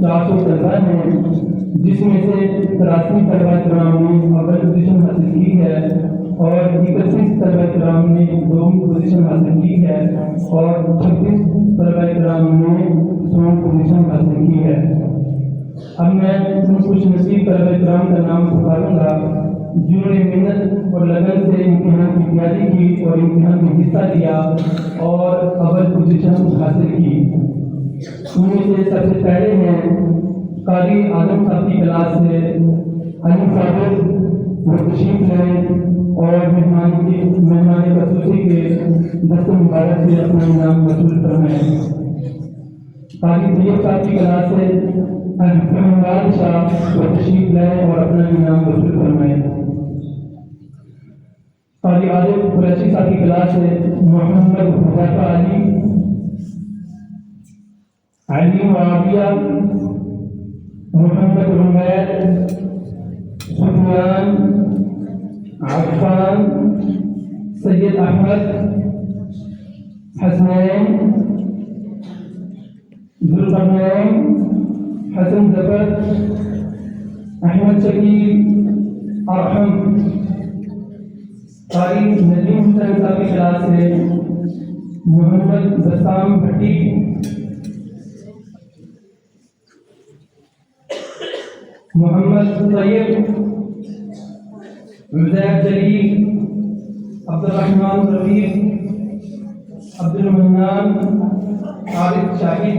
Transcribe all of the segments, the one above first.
400 तलबा हैं, जिसमें से 83 तलबा कराम ने अव्वल पोजीशन हासिल की है और 31 तलबा कराम ने दोम पोजीशन हासिल की है और 26 तलबा कराम ने सोम पोजीशन हासिल की है। अब मैं उन कुछ नसीब तलबा कराम का नाम पुकारूंगा जिन्होंने मेहनत और लगन से इम्तिहान की तैयारी की और इम्तिहान में हिस्सा लिया और अव्वल पोजीशन हासिल की। उनमें से सबसे पहले हैं कारी आदम साहब की क्लास से अली साबिर, वो तशरीफ लें और मेहमान खसूसी के दस्त मुबारक से अपना इनाम वसूल फरमाएं। कारी तैयब साहब की क्लास से अहमद शाह, वो तशरीफ लें और अपना इनाम वसूल फरमाएं। कारी आदिफ कुरैशी साहब की क्लास से मोहम्मद हुज़ैफा अली मुआविया, मोहम्मद उमैर, सुफियान, अफ़ान, सैयद अहमद, हसनैन, जुल्क़रनैन, हसन ज़फ़र, अहमद शकील, अरहम। कारी नजीम हुसैन साहब की क्लास से मोहम्मद बसाम भट्टी, मोहम्मद तैयब, उज़ैर जलील, अब्दुर्रहमान रफ़ीक, अब्दुल मन्नान, आरिफ शाहिद।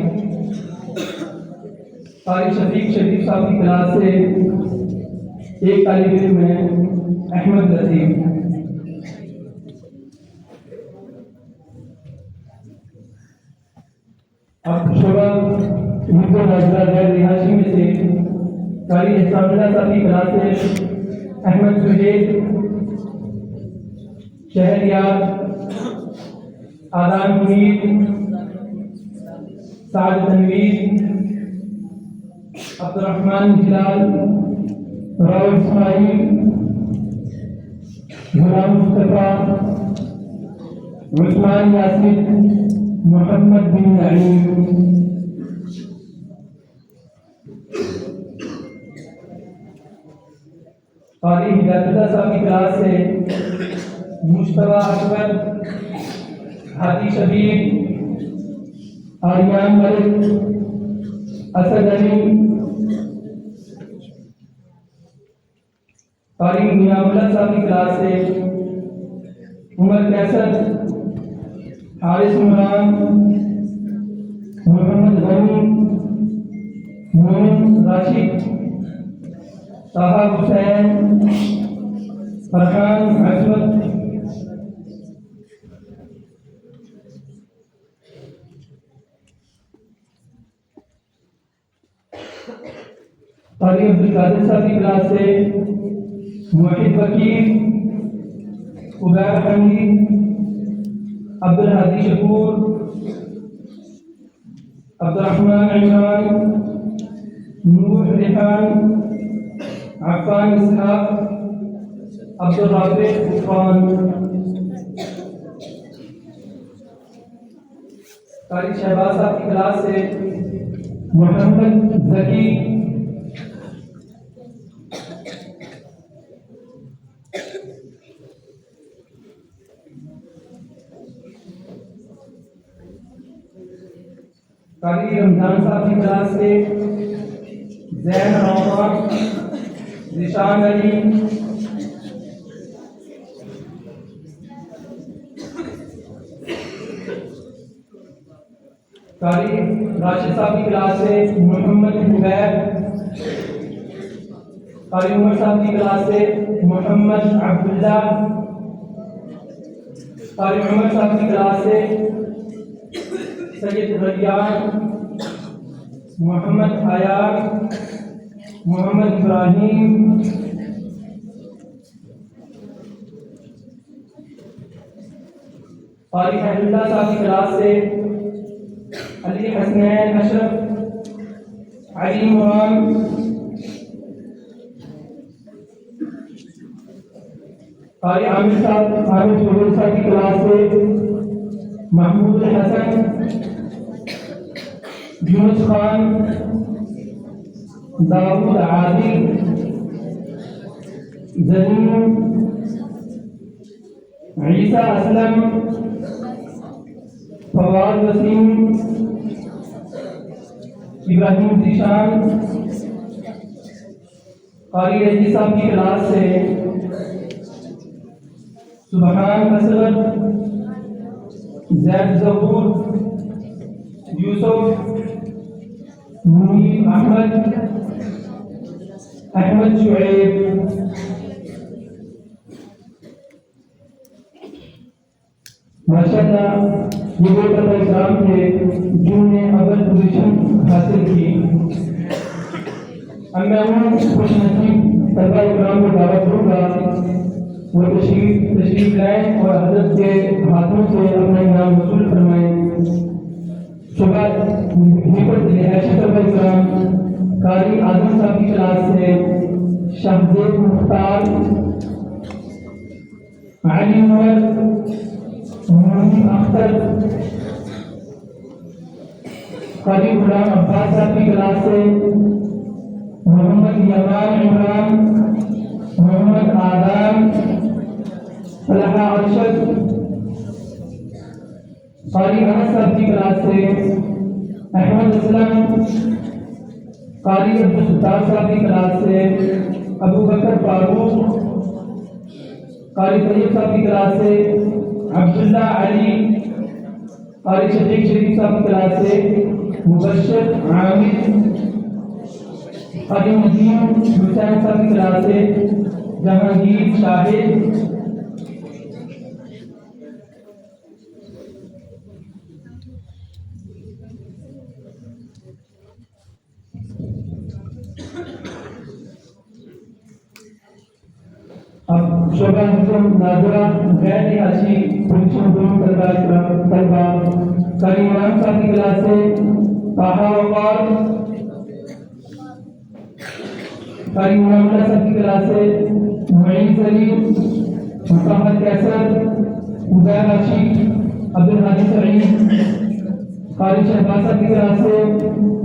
कारी शफीक शरीफ साहब की क्लास से एक तालिब इल्म है अहमद लतीफ़। अब शोभा मुझको नाजरा गैर रिहायशी में से कारी इस्लामुल्लाह साहब की क्लास से अहमद सुहेल, शहरियार, आदान मुनीर, साद तनवीर, अब्दुर्रहमान हिलाल, राव इस्माइल, गुलाम मुस्तफ़ा, उस्मान यासिन, मोहम्मद बिन नईम। कारी हिदायतुल्लाह साहब की क्लास से मुश्तबा अकबर, हादी शबीर, आर्यान मलिक, असद अली। कारी मियामुल्लाह साहब की क्लास से उमर कैसर, हारिस उमरान, मोहम्मद गनी, मोमिन राशिद, ताहा हुसैन, फरहान अहमद। कारी अब्दुल कादिर साहब की क्लास से मुहिद वकील, उबैर हमीद, अब्दुल हादी शकूर, अब्दुर्रहमान इमरान, नूर रिहान, अफ़ान इसहाक, अब्दुल राफ़िक़ उस्मान। कारी शहबाज साहब की क्लास से मोहम्मद ज़की, कारी रमजान साहब की क्लास से ज़ैन रहमान, निशान अली, कारी राशिद साहब की क्लास से मोहम्मद उबैर, कारी उमर साहब की क्लास से मोहम्मद अब्दुल्ला, कारी उमर साहब की क्लास से सैयद रैयान, मोहम्मद आयार, मोहम्मद इब्राहिम। कारी अहमदुल्लाह साहब की क्लास से अली हसनैन अशरफ, अली इमरान। कारी आमिर चौधरी साहब की क्लास से महमूद हसन, यूनुस खान, दाऊद आदिल, जमीन, ईसा असलम, फवाद वसीम, इब्राहिम जीशान, कारी रजी साहब की क्लास से सुबहान असलम, जैद जहूर, यूसुफ, मुनीर अहमद, अहमद शुएब। माशाअल्लाह ये वो तलबा इकराम थे जिन्होंने अव्वल पोजीशन हासिल की। अब मैं उन खुशनसीब तलबा इकराम को दावत दूंगा वो तशरीफ लाएं और हज़रत के हाथों से अपना इनाम वसूल फरमाएं। सुबह निकट रिहायशी तलबा इकराम कारी आजम साहब की क्लास से शाहजेब मुख्तार, अली उमर, मोहम्मद अख्तर, कारी गुलाम अब्बास साहब की क्लास से मोहम्मद यमान इमरान, मोहम्मद आदम, फलाहा अरशद, कारी अनस साहब की क्लास से अहमद असलम, कारी अब्दुल सत्तार साहब की क्लास से अबू बकर फारूक, कारी तैयब साहब की क्लास से अब्दुल्ला अली, कारी शफीक शरीफ साहब की क्लास से मुबश्शिर आमिर, कारी नजीम हुसैन साहब की क्लास से जहांगीर शाहिद, अब शोभा नाजरा गैर रिहायशी पोजीशन दोनों तलबा कारी इमरान साहब की क्लास से ताहा वकार, कारी मुआमला साहब की क्लास से मुईज़ अली, मुहम्मद कैसर, उज़ैर रशीद, अब्दुल हादी सईद, कारी शहबाज साहब की क्लास से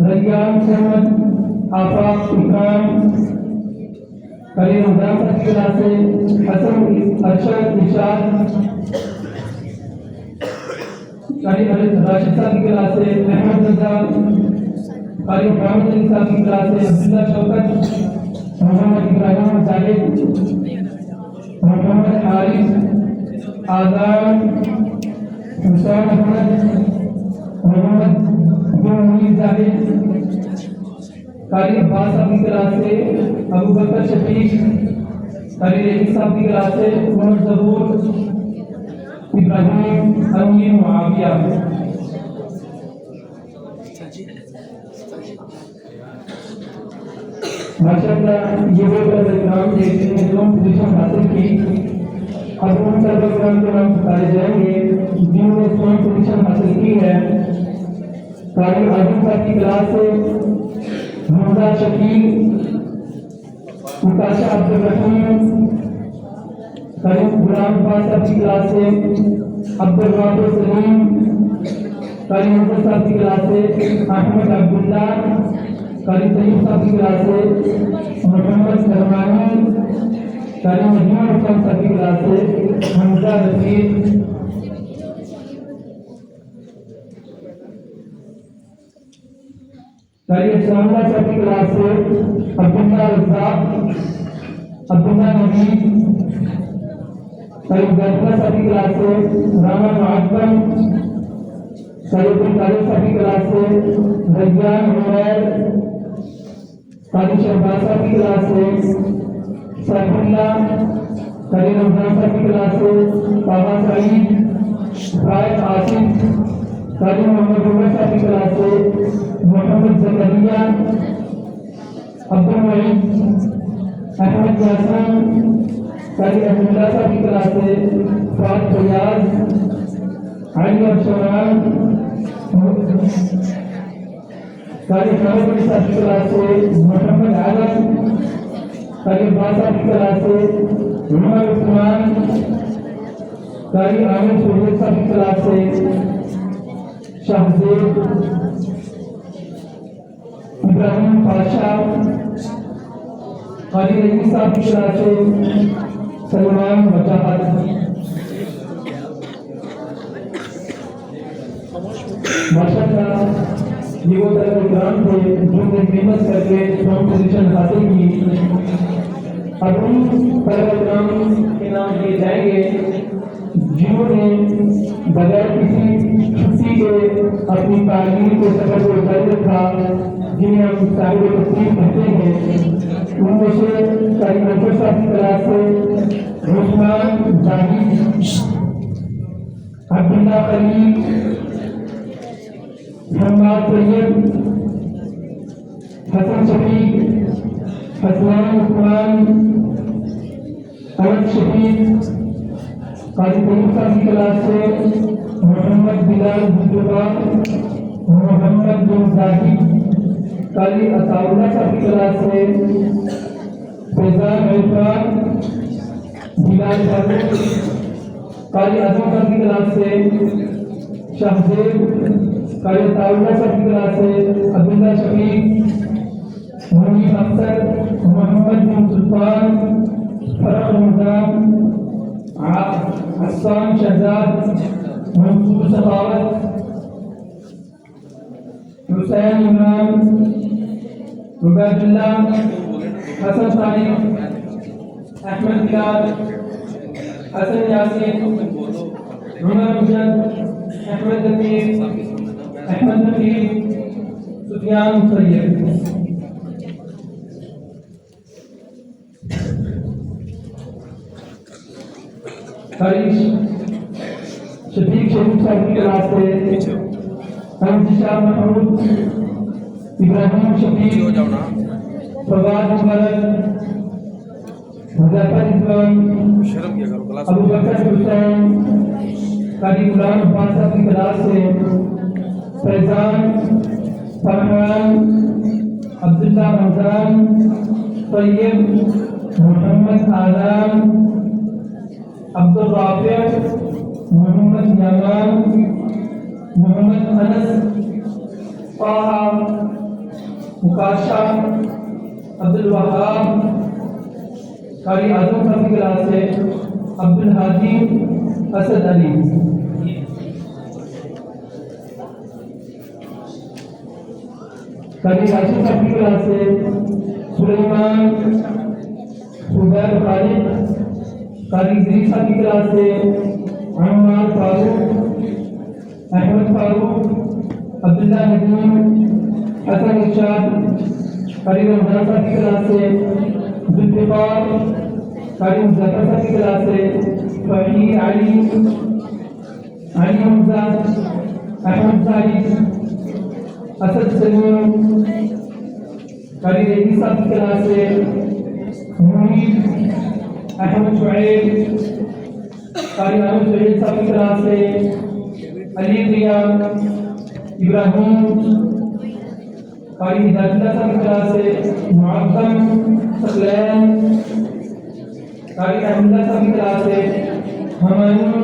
रैयान मोहम्मद, आफाक इकराम, कारी रमजान साहब की क्लास से हसन अरशद इरशाद, कारी राशिद साहब की क्लास से अहमद रजा, कारी मोहम्मद अली साहब की क्लास से अब्दुल्ला शौकत, मोहम्मद इब्राहिम जाहिद, मोहम्मद हारिस, आज़ाम, हुसैन अहमद, मोहम्मद मुनीर जाहिद, कारी अब्बास साहब की क्लास से अबू बकर शफीक, कारी रईस साहब की क्लास से उमर ज़हूर, इब्राहिम अमीर मुआविया। माशाअल्लाह ये वो तलबा इकराम थे जिन्होंने दोनों पोजीशन हासिल की। अब उन तलबा इकराम के नाम बताए जाएंगे जिन्होंने स्वयं पोजीशन हासिल की है। कारी आजम साहब की क्लास से हमजा शकील, मुकाशा अब्दुल रहीम, कारी गुलाम अब्बास साहब की क्लास से अब्दुल वाहिद सलीम, कारी मोहम्मद साहब की क्लास से अहमद अब्दुल्ला, कारी तैयब साहब की क्लास से मोहम्मद सरमानी, कारी नजीम हुसैन साहब की क्लास से हमजा रशीद, कारी इस्लामिया साहब की क्लास से अब्दुल्ला रज़ाक, अब्दुल्ला नबी, कारी गैफला साहब की क्लास से राना मुअज़्ज़म, कारी अब्दुल कादिर साहब की क्लास से रज़ियान उमैर, कारी शहबाज साहब की क्लास से सैफुल्ला, कारी रमजान साहब की क्लास से ताहा सईद, फायद आसिफ, कारी मोहम्मद उमर साहब की क्लास से मोहम्मद ज़करिया, अब्दुल मुईज़, अहमद यासीन, कारी अब्दुल्ला साहब की क्लास से फात फयाज, अली अरशमान, कारी मोहम्मद साहब की क्लास से मोहम्मद आलम, कारी अब्बास साहब की क्लास से उमर उस्मान, कारी आमिर सुहेल साहब की क्लास से शाहजेब इब्राहिम पाशा कारी रहीम साहब की क्लास से सलमान वजाहत। माशाअल्लाह ये वो तलबा थे जिन्होंने मेहनत करके प्रथम पोजीशन हासिल की। अब उन तलबा के नाम लिए जाएंगे जिन्होंने बगैर किसी छुट्टी के अपनी तालीम के सफर को जारी रखा, जिन्हें हम साहिब तस्लीम कहते हैं। उनमें से कारी मंसूर साहब की क्लास से उस्मान जाहिद, अब्दुल्ला खलील, हम्माद तैयब, हसन शफीक, हसनान उस्मान, अनस शफीक। कारी तैयब साहब की क्लास से मोहम्मद बिलाल बुजुर्गा, मोहम्मद बिन जाहिद। कारी अताउल्लाह साहब की क्लास से फैजान इरफान, बिलाल फारूक। कारी आजम साहब की क्लास से शाहजेब। कारी अताउल्लाह साहब की क्लास से अब्दुल्ला शफीक, मुनीर अख्तर, मोहम्मद बिन सुल्तान, फरक रमजान, हसन शहजाद, मंसूर सखावत, हुसैन इमरान, रुबैदुल्ला, हसन तारिक, अहमद बिलाल, हसन यासीन, उमर मुजद, अहमद लतीफ, अहमद नकीब, सुफियान सैयद। शफीक शरीफ साहब की क्लास से शाह महमूद, इब्राहिम शफीक, फवाद मुबारक, मुजफ्फर इस्लाम, अबू बकर हुसैन। कारी गुलाम अब्बास साहब की क्लास से फैजान, फरहान, अब्दुल्ला रमजान, तैयब, मोहम्मद आज़म, अब्दुल राफिया, मोहम्मद यामान, मोहम्मद अनस, ताहा, मुकाशा, अब्दुल वहाब। कारी आजम साहब की क्लास से अब्दुल हादी, असद अली। कारी राशिद साहब की क्लास से सुलेमान, सुबैर खालिद। कारी ज़रीफ साहब की क्लास से अम्मार फारूक, अहमद फारूक, अब्दुल्ला नदीम, हसन इरशाद। कारी रमजान साहब की क्लास से जुल्फ़िकार। कारी मुज़फ़्फ़र साहब की क्लास से फ़हीर अली, अली हमज़ा, अहमद ज़ाहिद, असद सलीम। कारी रेज़ी साहब की क्लास से मुनीर, अहमद शुएब। कारी आमिर सईद साहब की क्लास से अली रिया, इब्राहिम। कारी हिदायतुल्लाह साहब की क्लास से मुअज़्ज़म सकलैन। कारी अहमदुल्लाह साहब की क्लास से हमायूं,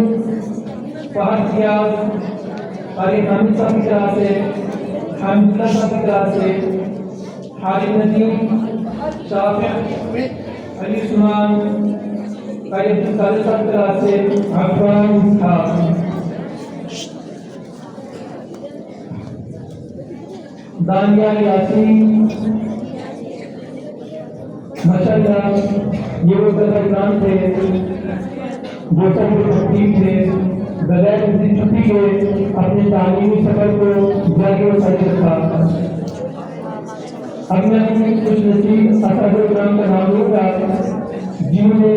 फहद गियास। कारी हामिद साहब की क्लास से हामिदुल्लाह साहब की क्लास से हारिस नदीम, शाफिक, अली सुमान। कारी अब्दुल कादिर साहब की क्लास से अफरान इसहाक। दानिया यासीन। माशाअल्लाह ये वो तलबा थे जो सब तकलीफ थे, बगैर किसी छुट्टी के अपने तालीमी सफर को जारी रखा। अब मैं कुछ नसीब असातिज़ा का नाम लूँगा जिन्होंने